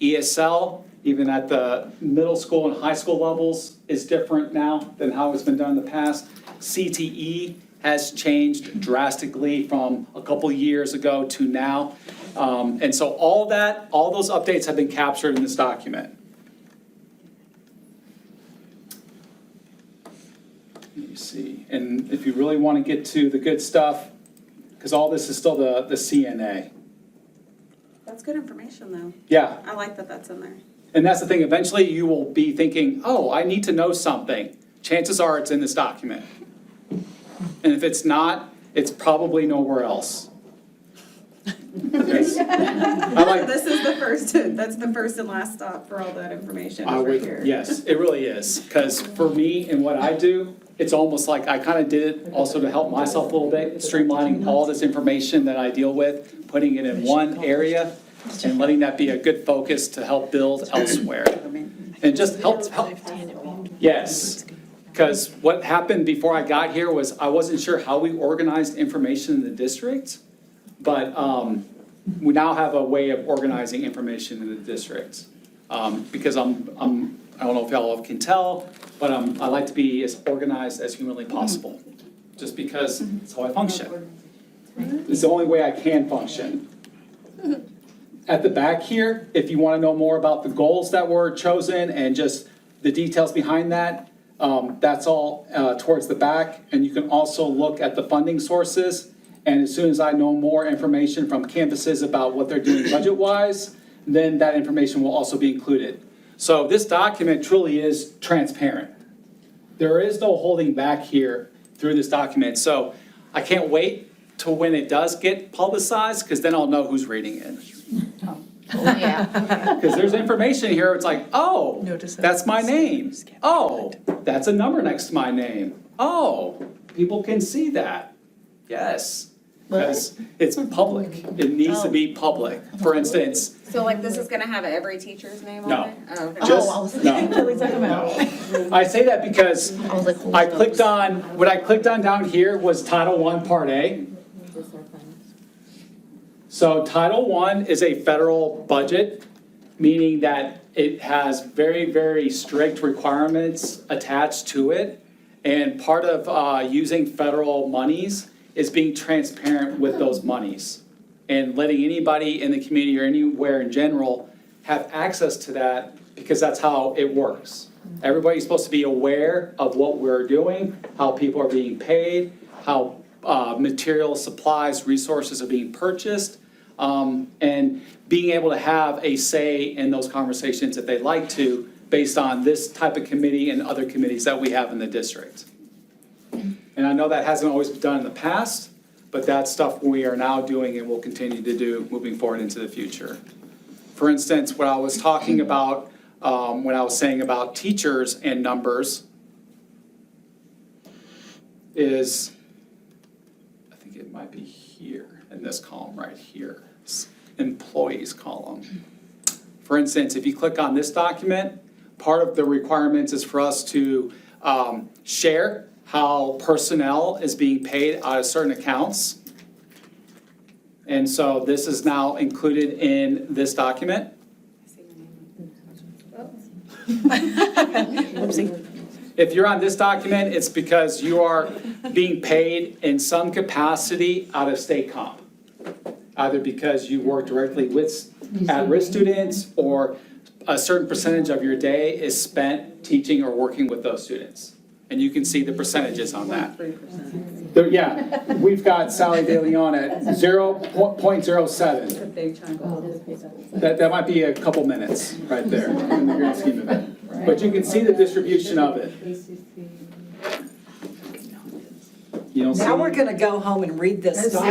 ESL, even at the middle school and high school levels is different now than how it's been done in the past. CTE has changed drastically from a couple years ago to now. And so all those updates have been captured in this document. Let me see, and if you really want to get to the good stuff, because all this is still the CNA. That's good information, though. Yeah. I like that that's in there. And that's the thing, eventually you will be thinking, oh, I need to know something. Chances are it's in this document. And if it's not, it's probably nowhere else. Yes. I like, This is the first, that's the first and last stop for all that information I over would, here. yes, it really is. Because for me and what I do, it's almost like I kind of did it also to help myself a little bit, streamlining all this information that I deal with, putting it in one area, and letting that be a good focus to help build elsewhere. And just help. Yes. Because what happened before I got here was I wasn't sure how we organized information in the district, but we now have a way of organizing information in the district. Because I don't know if y'all can tell, but I like to be as organized as humanly possible, just because it's how I function. It's the only way I can function. At the back here, if you want to know more about the goals that were chosen and just the details behind that, that's all towards the back. And you can also look at the funding sources. And as soon as I know more information from campuses about what they're doing budget-wise, then that information will also be included. So this document truly is transparent. There is no holding back here through this document. So I can't wait till when it does get publicized, because then I'll know who's reading it. Oh, yeah. Because there's information here, it's like, oh, Notice that. that's my name. Oh, that's a number next to my name. Oh, people can see that. Yes, because it's public. It needs to be public. For instance, So like this is gonna have every teacher's name No. on it? Oh, okay. just, no. I say that because I was like, I clicked on, what I clicked on down here was Title I, Part A. So Title I is a federal budget, meaning that it has very, very strict requirements attached to it. And part of using federal monies is being transparent with those monies and letting anybody in the community or anywhere in general have access to that, because that's how it works. Everybody's supposed to be aware of what we're doing, how people are being paid, how material, supplies, resources are being purchased, and being able to have a say in those conversations if they'd like to, based on this type of committee and other committees that we have in the district. And I know that hasn't always been done in the past, but that's stuff we are now doing and will continue to do moving forward into the future. For instance, what I was talking about, when I was saying about teachers and numbers, is, I think it might be here in this column right here, it's employees column. For instance, if you click on this document, part of the requirements is for us to share how personnel is being paid out of certain accounts. And so this is now included in this document. Whoopsie. If you're on this document, it's because you are being paid in some capacity out of state comp. Either because you work directly with at-risk students, or a certain percentage of your day is spent teaching or working with those students. And you can see the percentages on that. 3%. Yeah, we've got Sally De Leon at 0.07. Big chunk. That might be a couple minutes right there in the grand scheme of it. But you can see the distribution of it. You don't see. Now we're gonna go home and read this stuff.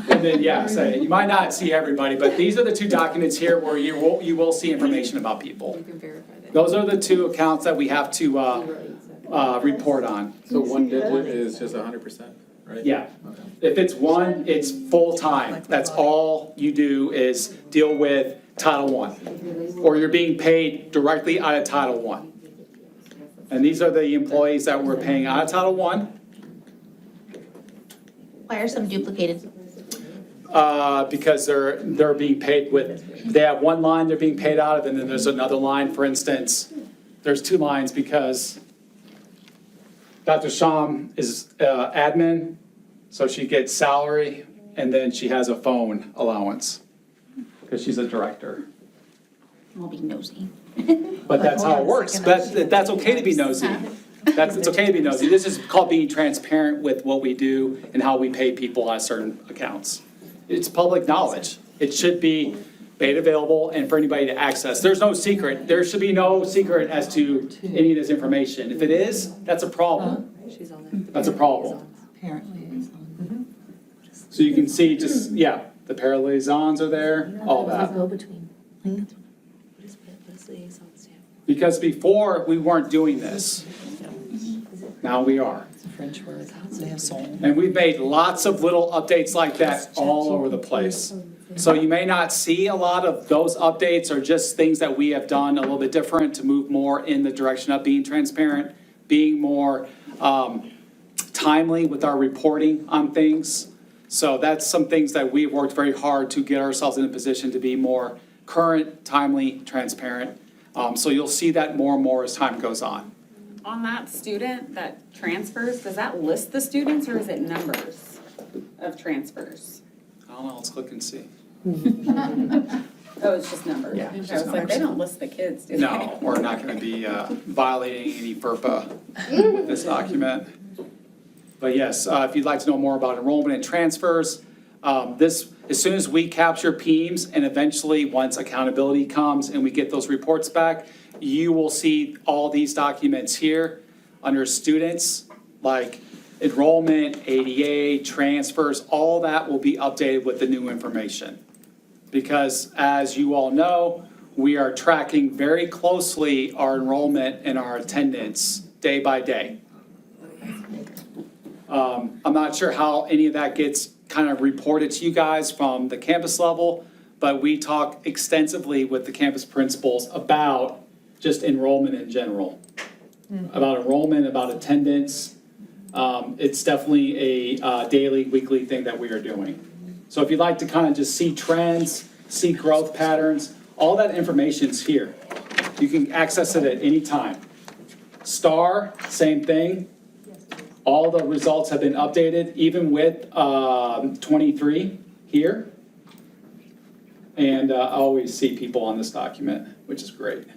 And then, yeah, so you might not see everybody, but these are the two documents here where you will see information about people. You can verify that. Those are the two accounts that we have to report on. So one digit is just 100%, right? Yeah. If it's one, it's full-time. That's all you do is deal with Title I. Or you're being paid directly out of Title I. And these are the employees that we're paying out of Title I. Why are some duplicated? Because they're being paid with, they have one line they're being paid out of, and then there's another line, for instance, there's two lines because Dr. Sham is admin, so she gets salary, and then she has a phone allowance, because she's a director. I'll be nosy. But that's how it works, but that's okay to be nosy. It's okay to be nosy. This is called being transparent with what we do and how we pay people on certain accounts. It's public knowledge. It should be made available and for anybody to access. There's no secret. There should be no secret as to any of this information. If it is, that's a problem. She's on there. That's a problem. Apparently it's on. So you can see just, yeah, the paraliaisons are there, all that. Go between. What is liaison stand Because before, we weren't doing this. Now we are. French word. Liaison. And we've made lots of little updates like that all over the place. So you may not see a lot of those updates, or just things that we have done a little bit different to move more in the direction of being transparent, being more timely with our reporting on things. So that's some things that we've worked very hard to get ourselves in a position to be more current, timely, transparent. So you'll see that more and more as time goes on. On that student that transfers, does that list the students or is it numbers of transfers? I don't know, let's click and see. Oh, it's just numbers. Yeah, I it's was just like, they numbers. don't list the kids, do they? No, we're not gonna be violating any FERPA with this document. But yes, if you'd like to know more about enrollment and transfers, as soon as we capture PEEMs, and eventually, once accountability comes and we get those reports back, you will see all these documents here under students, like enrollment, ADA, transfers, all that will be updated with the new information. Because as you all know, we are tracking very closely our enrollment and our attendance day by day. I'm not sure how any of that gets kind of reported to you guys from the campus level, but we talk extensively with the campus principals about just enrollment in general. About enrollment, about attendance. It's definitely a daily, weekly thing that we are doing. So if you'd like to kind of just see trends, see growth patterns, all that information's here. You can access it at any time. STAR, same thing. All the results have been updated, even with 23 here. And I always see people on this document, which is great.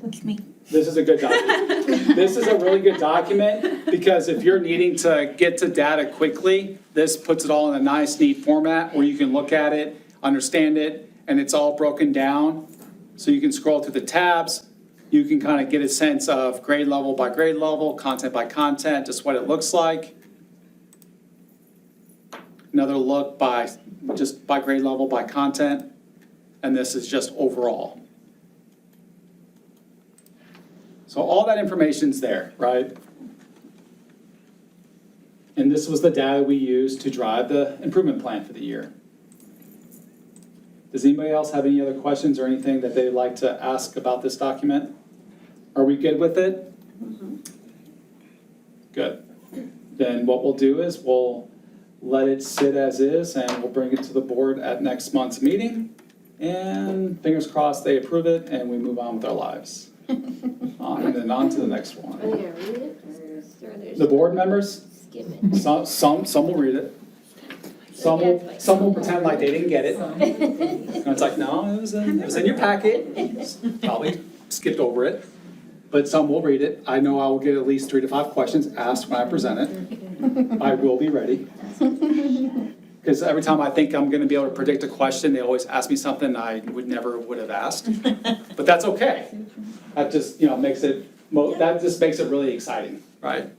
That's me. This is a good document. This is a really good document, because if you're needing to get to data quickly, this puts it all in a nice, neat format where you can look at it, understand it, and it's all broken down. So you can scroll through the tabs. You can kind of get a sense of grade level by grade level, content by content, just what it looks like. Another look by grade level by content. And this is just overall. So all that information's there, right? And this was the data we used to drive the improvement plan for the year. Does anybody else have any other questions or anything that they'd like to ask about this document? Are we good with it? Good. Then what we'll do is we'll let it sit as is, and we'll bring it to the board at next month's meeting. And fingers crossed they approve it and we move on with our lives. And then on to the next Are one. they gonna read it first, or they're The board members, skim it? some will read it. Some will pretend like they didn't get it. And it's like, no, it was in your packet. Probably skipped over it. But some will read it. I know I will get at least 3 to 5 questions asked when I present it. I will be ready. Because every time I think I'm gonna be able to predict a question, they always ask me something I never would have asked. But that's okay. That just, makes it, that just makes it really exciting, right?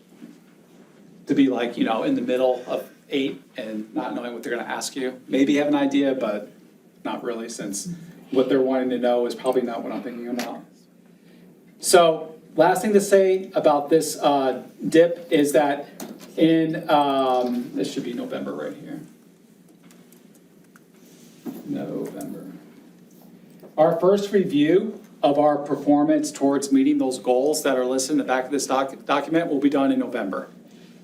To be like, in the middle of 8 and not knowing what they're gonna ask you. Maybe have an idea, but not really, since what they're wanting to know is probably not what I'm thinking about. So, last thing to say about this dip is that in, this should be November right here. November. Our first review of our performance towards meeting those goals that are listed in the back of this document will be done in November.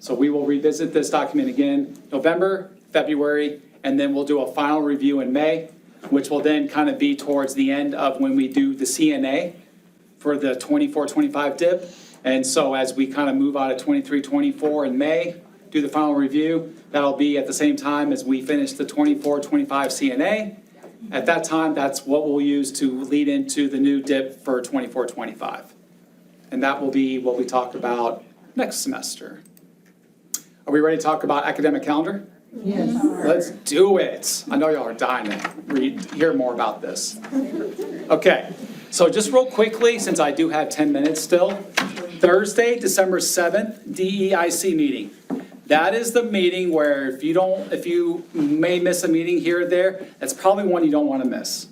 So we will revisit this document again November, February, and then we'll do a final review in May, which will then kind of be towards the end of when we do the CNA for the 24-25 dip. And so as we kind of move out of 23-24 in May, do the final review, that'll be at the same time as we finish the 24-25 CNA. At that time, that's what we'll use to lead into the new dip for 24-25. And that will be what we talk about next semester. Are we ready to talk about academic calendar? Yes. Let's do it. I know y'all are dying to hear more about this. Okay, so just real quickly, since I do have 10 minutes still, Thursday, December 7th, DEIC meeting. That is the meeting where if you may miss a meeting here or there, that's probably one you don't want to miss.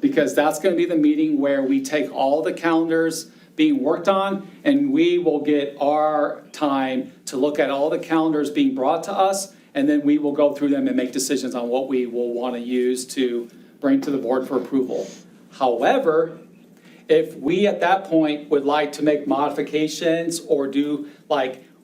Because that's going to be the meeting where we take all the calendars being worked on, and we will get our time to look at all the calendars being brought to us, and then we will go through them and make decisions on what we will want to use to bring to the board for approval. However, if we at that point would like to make modifications or do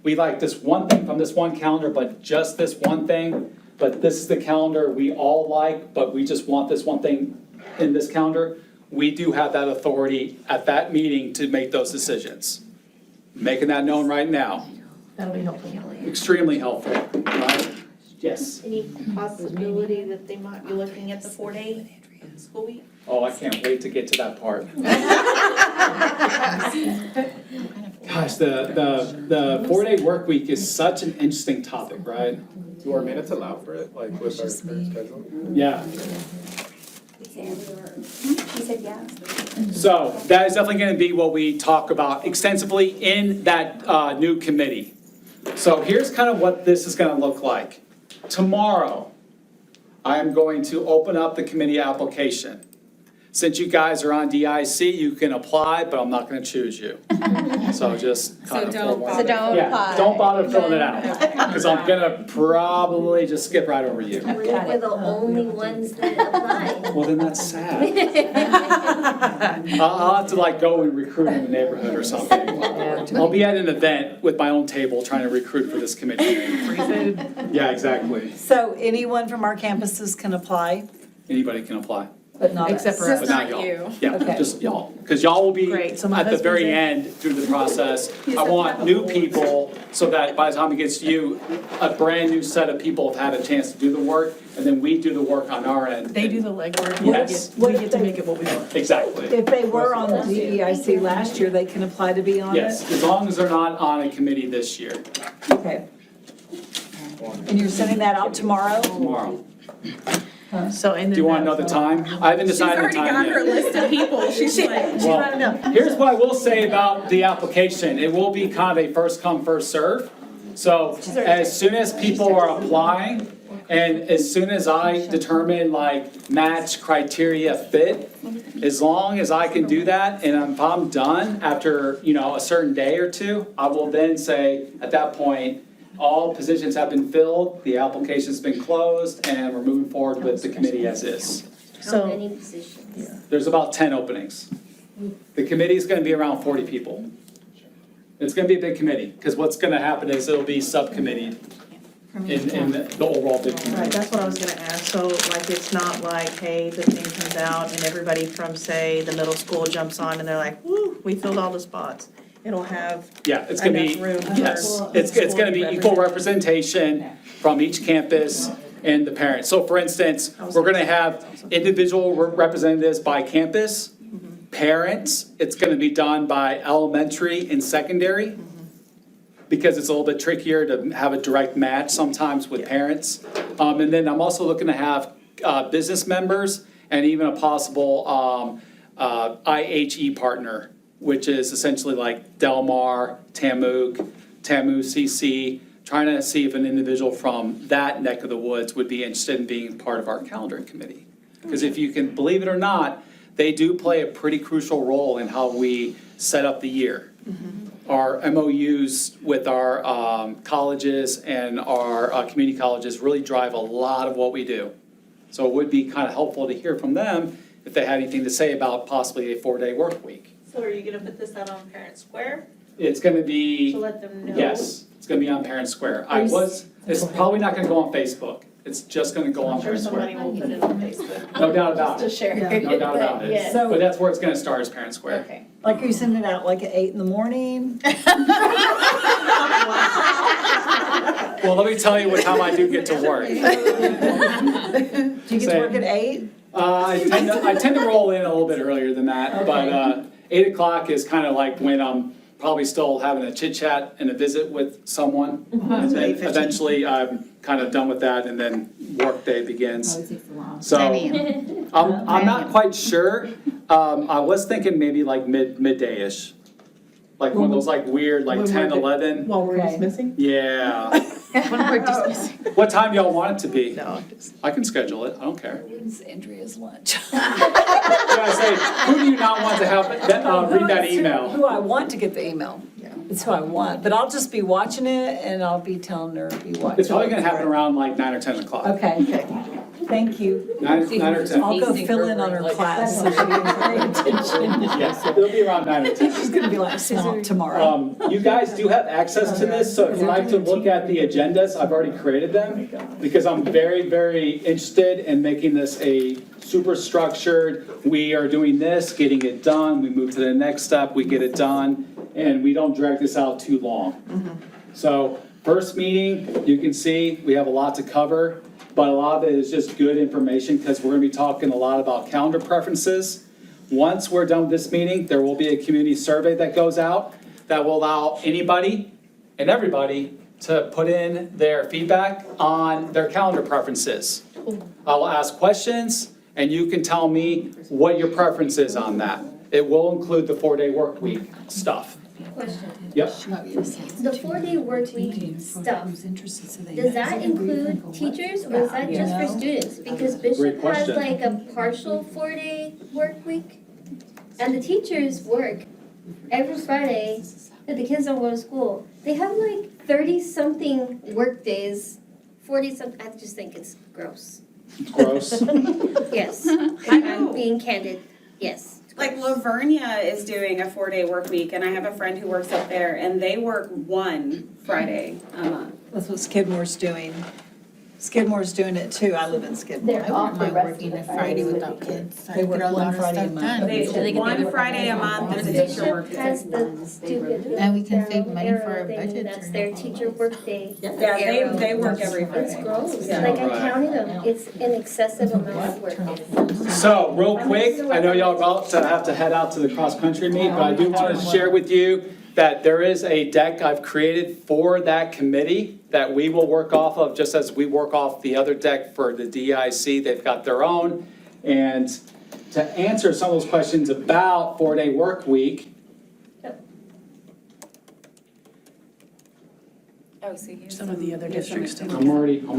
we like this one thing from this one calendar, but just this one thing, but this is the calendar we all like, but we just want this one thing in this calendar, we do have that authority at that meeting to make those decisions. Making that known right now. That'll be helpful. Extremely helpful, right? Yes. Any possibility that they might be looking at the 4-day school week? Oh, I can't wait to get to that part. Gosh, the 4-day work week is such an interesting topic, right? Do our minutes allow for it, like with our current schedule? Yeah. She said yeah. So that is definitely going to be what we talk about extensively in that new committee. So here's kind of what this is going to look like. Tomorrow, I am going to open up the committee application. Since you guys are on DEIC, you can apply, but I'm not going to choose you. So just kind of don't forewarn. bother. So don't Yeah, apply. don't bother filling it out, because I'm going to probably just skip right over you. We're the only ones that apply. Well, then that's sad. I'll have to go and recruit in the neighborhood or something. I'll be at an event with my own table trying to recruit for this committee. Free food. Yeah, exactly. So anyone from our campuses can apply, Anybody can apply, but not us? Except for us. but not not y'all. you. Yeah, Okay. just y'all, because y'all will be Great, so my at the husband's very in. end through the process. I want new people, so that by the time it gets to you, a brand new set of people have had a chance to do the work, and then we do the work on our end. They do the legwork. Yes. We get to make it what we want. Exactly. If they were on the DEIC last year, they can apply to be on it? Yes, as long as they're not on a committee this year, Okay. And you're sending that out tomorrow? tomorrow. So, and then. Do you want to know the time? I haven't decided the time yet. list of people, she's like. Well, here's what I will say about the application. It will be kind of a first come, first serve. So as soon as people are applying and as soon as I determine match criteria fit, as long as I can do that and if I'm done after, a certain day or two, I will then say at that point, all positions have been filled, the application's been closed, and we're moving forward with the committee as is. How many positions? There's about 10 openings. The committee's gonna be around 40 people. It's gonna be a big committee, because what's gonna happen is it'll be subcommitted. in the overall big community. Right, that's what I was gonna ask, so like, it's not like, hey, the thing comes out and everybody from, say, the middle school jumps on and they're like, woo, we filled all the spots. It'll have Yeah, it's gonna be, enough room for. yes, it's gonna be equal representation from each campus and the parents. So for instance, we're gonna have individual representatives by campus, parents, it's gonna be done by elementary and secondary, because it's a little bit trickier to have a direct match sometimes with parents. And then I'm also looking to have business members and even a possible IHE partner, which is essentially like Del Mar, Tamu CC, trying to see if an individual from that neck of the woods would be interested in being part of our calendaring committee. Because if you can believe it or not, they do play a pretty crucial role in how we set up the year. Our MOUs with our colleges and our community colleges really drive a lot of what we do. So it would be kind of helpful to hear from them if they had anything to say about possibly a 4-day work week. So are you gonna put this out on Parent Square It's gonna be, to let them know? yes, it's gonna be on Parent Square. It's probably not gonna go on Facebook. It's just gonna go on I'm sure Parent somebody Square. will put it on Facebook. No doubt about Just to it. share. No doubt about it. Yes. But that's where it's gonna start, is Parent Square. Okay. Like, are you sending it out like at 8 in the morning? Well, let me tell you what time I do get to work. Do you get to work at 8? I tend to roll in a little bit earlier than that, but 8 o'clock is kind of like when I'm probably still having a chit chat and a visit with someone. And then eventually I'm kind of done with that and then work day begins. So 9 a.m. I'm not quite sure. I was thinking maybe like midday-ish. Like one of those like weird, like 10, 11. While we're Okay. dismissing? Yeah. When we're dismissing. What time y'all want it to be? No, I'm just. I can schedule it, I don't care. It's Andrea's lunch. I say, who do you not want to have, read that email? Who I want to get the email. It's who I want, but I'll just be watching it and I'll be telling her to be watching. It's probably gonna happen around like 9 or 10 o'clock. Okay, thank you. 9 or 10. I'll go fill in on her class so she can pay attention. Yes, it'll be around 9 or 10. She's gonna be like swamped tomorrow. You guys do have access to this, so if you'd like to look at the agendas, I've already created them. Because I'm very, very interested in making this a super structured, we are doing this, getting it done, we move to the next step, we get it done, and we don't drag this out too long. So, first meeting, you can see, we have a lot to cover, but a lot of it is just good information, because we're gonna be talking a lot about calendar preferences. Once we're done with this meeting, there will be a community survey that goes out that will allow anybody and everybody to put in their feedback on their calendar preferences. I will ask questions, and you can tell me what your preference is on that. It will include the 4-day work week stuff. Question. Yep. The 4-day work week stuff, does that include teachers or is that just for students? Because Bishop has question. like a partial 4-day work week. And the teachers work every Friday that the kids don't go to school. They have like 30-something work days, 40-something, I just think it's gross. Gross. Yes, I'm being candid, yes. Like Lavernia is doing a 4-day work week, and I have a friend who works up there, and they work 1 Friday a month. That's what Skidmore's doing. Skidmore's doing it too. I live in Skidmore. I wouldn't mind working a Friday without kids. I They get work a lot one of Friday a stuff month. done. One Friday a month is a teacher Bishop work day. has the stupid. And we can save little money for arrow our thing, budgets That's or their not. teacher work day. Yeah, they work every It's Friday. gross, Yeah. like I counted them, it's an excessive amount of work. So, real quick, I know y'all are about to have to head out to the cross-country meet, but I do want to share with you that there is a deck I've created for that committee that we will work off of, just as we work off the other deck for the DEIC. They've got their own. And to answer some of those questions about 4-day work week, Oh, so here's Some of the other districts don't. I'm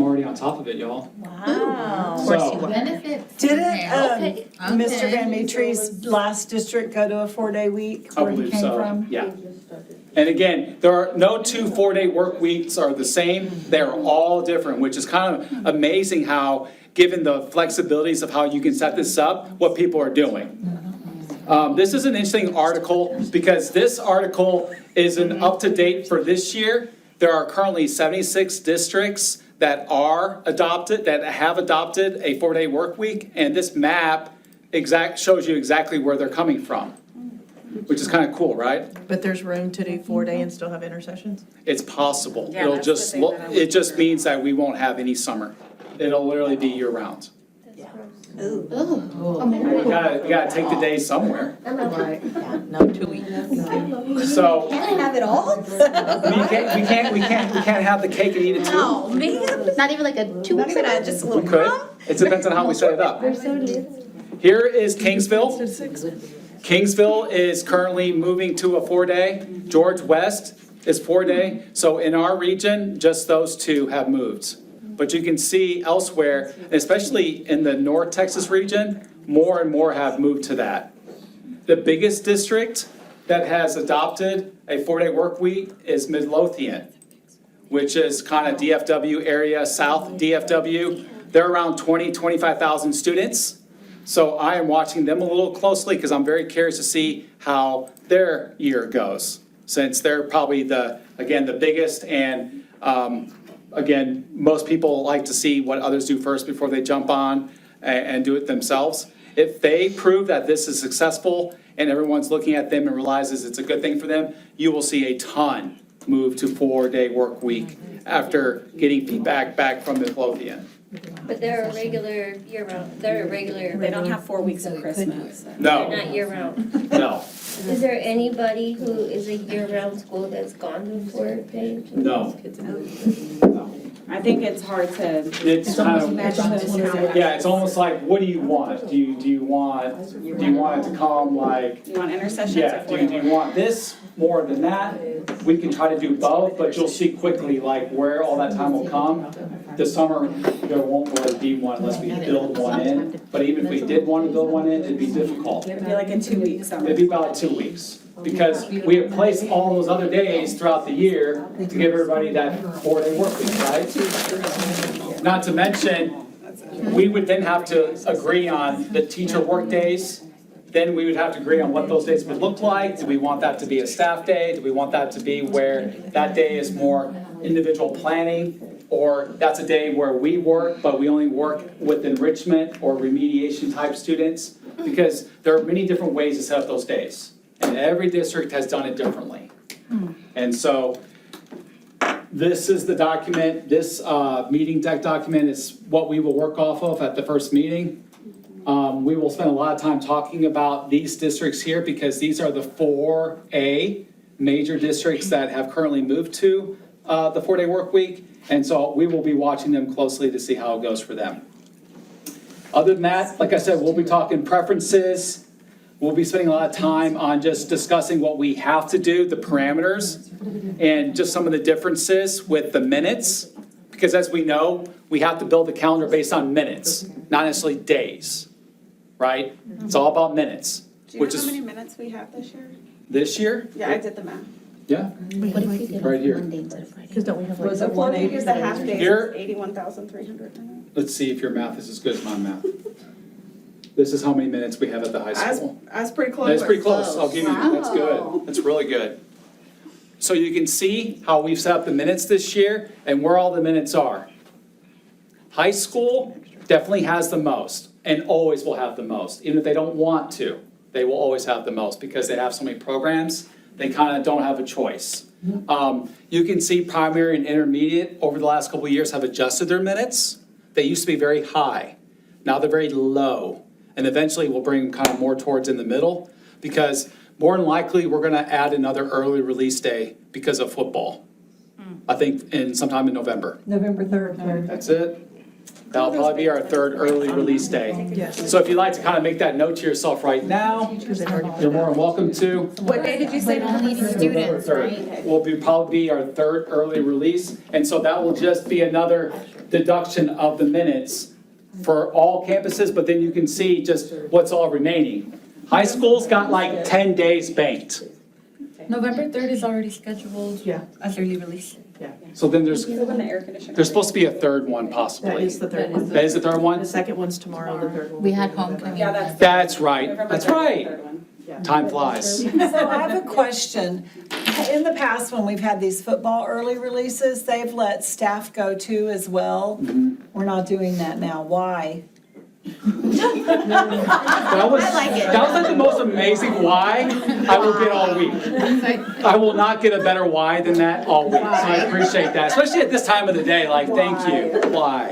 already on top of it, y'all. Wow. Of course So- you will. Benefits. Didn't, Okay. Mr. Van Matry's last district go to a 4-day week I where he believe came so, from? yeah. And again, there are no 2 4-day work weeks are the same. They're all different, which is kind of amazing how, given the flexibilities of how you can set this up, what people are doing. This is an interesting article because this article isn't up to date for this year. there are currently 76 districts that have adopted a 4-day work week, and this map shows you exactly where they're coming from, which is kind of cool, right? But there's room to do 4-day and still have intercessions? It's possible. Yeah, It'll that's the just thing look, that I it just wonder. means that we won't have any summer. It'll literally be year round. We gotta take the days somewhere. No, 2 weeks. So Can't I have it all? we can't have the cake and eat it too. Oh, man. Not even like a 2 weeks Not even ago? just a We little could. crumb? It depends on how we set it up. They're so little. Here is Kingsville. Kingsville is currently moving to a 4-day. George West is 4-day. So in our region, just those two have moved. But you can see elsewhere, especially in the North Texas region, more and more have moved to that. The biggest district that has adopted a 4-day work week is Midlothian, which is kind of DFW area, South DFW. They're around 25,000 students. So I am watching them a little closely because I'm very curious to see how their year goes, since they're probably the biggest, and again, most people like to see what others do first before they jump on and do it themselves. If they prove that this is successful and everyone's looking at them and realizes it's a good thing for them, you will see a ton move to 4-day work week after getting feedback back from Midlothian. But they're a regular year-round, They don't have 4 weeks of Christmas. they're No, not year-round. no, Is there anybody who is a year-round school that's gone to 4-day? no. I think it's hard to It's kind of, imagine those how. yeah, it's almost like, what do you want? Do you want it to come like, You want intercessions yeah, or do 4-day work? you want this more than that? We can try to do both, but you'll see quickly like where all that time will come. This summer, there won't really be one unless we build one in, but even if we did want to build one in, it'd be difficult. It'd be like a 2-week summer. It'd be about 2 weeks, because we have placed all those other days throughout the year to give everybody that 4-day work week, right? Not to mention, we would then have to agree on the teacher work days. Then we would have to agree on what those days would look like. Do we want that to be a staff day? Do we want that to be where that day is more individual planning? Or that's a day where we work, but we only work with enrichment or remediation type students? Because there are many different ways to set up those days. And every district has done it differently. And so this is the document, this meeting deck document is what we will work off of at the first meeting. We will spend a lot of time talking about these districts here because these are the 4A major districts that have currently moved to the 4-day work week. And so we will be watching them closely to see how it goes for them. Other than that, like I said, we'll be talking preferences. We'll be spending a lot of time on just discussing what we have to do, the parameters, and just some of the differences with the minutes. Because as we know, we have to build the calendar based on minutes, not necessarily days, right? It's all about minutes, Do you which know how is many minutes we have this year? this year. Yeah, I did the math. Yeah, What if we did Right here. Monday instead of Friday? Because don't we have like. Was it Well, we 180? use the half days, Here. 81,300 minutes. let's see if your math is as good as my math. This is how many minutes we have at the high school. That's pretty close. That's pretty close, I'll give you, that's good, that's really good. So you can see how we've set up the minutes this year and where all the minutes are. High school definitely has the most and always will have the most, even if they don't want to. They will always have the most because they have so many programs, they kind of don't have a choice. You can see primary and intermediate over the last couple of years have adjusted their minutes. They used to be very high, now they're very low. And eventually we'll bring them kind of more towards in the middle because more than likely we're gonna add another early release day because of football. I think sometime in November. November 3rd. That's it. That'll probably be our third early release day. So if you'd like to kind of make that note to yourself right now, you're more than welcome to. What day did you say? Only students, right? Will probably be our third early release. And so that will just be another deduction of the minutes for all campuses, but then you can see just what's all remaining. High school's got like 10 days banked. November 3rd is already scheduled as early release. So then there's When the air conditioner. supposed to be a third one possibly. That is the third one. That is the third one? The second one's tomorrow, the third one. We had homecoming. Yeah, that's. That's right, November that's 3rd is the right. third one. Time flies. So I have a question. In the past, when we've had these football early releases, they've let staff go too as well. We're not doing that now. Why? That was like the most amazing why I will get all week. I will not get a better why than that all week, so I appreciate that, especially at this time of the day, like, thank you, why?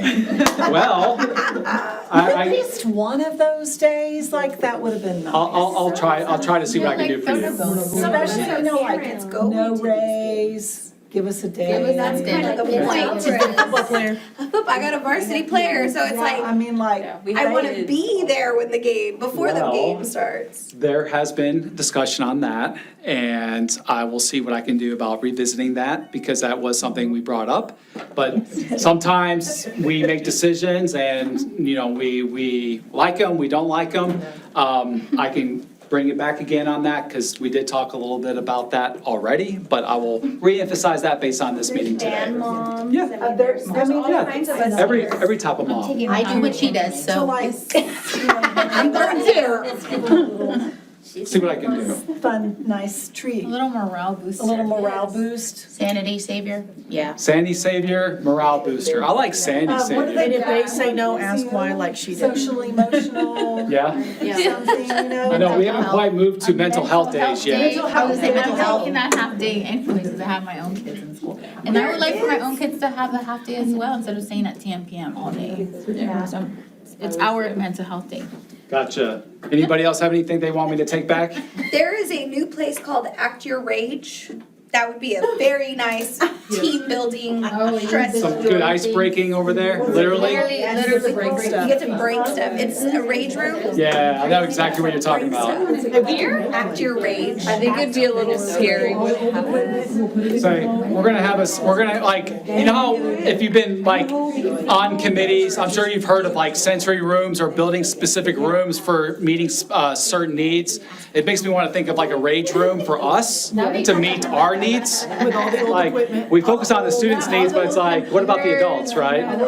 Well, At I, least one of those days, like, that would have been nice. I'll try to see what I can do for you. Especially, you know, like, no raise, give us a day. That's kind of the point. Football player. I got a varsity player, so it's like, I mean, like, I want to be there when the game, before the Well, game starts. There has been discussion on that, and I will see what I can do about revisiting that, because that was something we brought up. But sometimes we make decisions and, you know, we like them, we don't like them. I can bring it back again on that, because we did talk a little bit about that already, but I will reemphasize that based on this meeting today. And moms. Yeah. There's all Yeah. kinds of us. Every type of mom. I do what she does, so so. like, I'm going to. See what I can do. fun, nice treat, A little morale booster. a little morale boost. Sanity savior, yeah. Sandy Savior, morale booster. I like Sandy What do Savior. they And if they say no, ask why, like she did. Social, emotional, Yeah, something, you know? I know, we haven't quite moved to mental health days yet. Mental health, I was mental I'm health. taking that half day anyways, because I have my own kids in school. And I would like for my own kids to have a half day as well, instead of staying at 10 PM all day. So it's our mental health day. Gotcha. Anybody else have anything they want me to take back? There is a new place called Act Your Rage. That would be a very nice team building, stress. Some good ice breaking over there, literally? Literally break stuff. You get to break stuff. It's a rage room. Yeah, I know exactly what you're talking about. Here? Act Your Rage. I think it'd be a little scary. So we're gonna have we're gonna like, you know how if you've been like on committees, I'm sure you've heard of like sensory rooms or building specific rooms for meeting certain needs. It makes me want to think of like a rage room for us to meet our needs. Like, we focus on the students' needs, but it's like, what about the adults, right? The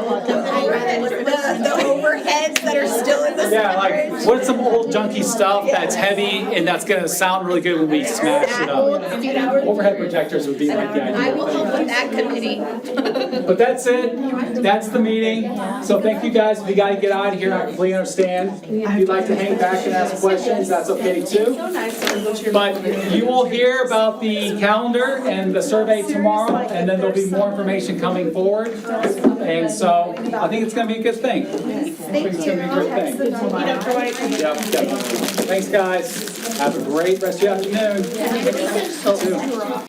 overheads that are still in the Yeah, like, what's some old junky stuff that's heavy and that's gonna sound really good when we smash it up? Overhead projectors would be like the I will help ideal with that committee. thing. But that's it, that's the meeting. So thank you guys, if you gotta get out of here, I completely understand. If you'd like to hang back and ask questions, that's okay too. But you will hear about the calendar and the survey tomorrow, and then there'll be more information coming forward. And so I think it's gonna be a good thing. I think it's gonna be a great thing. Yep, definitely. Thanks, guys. Have a great rest of your afternoon.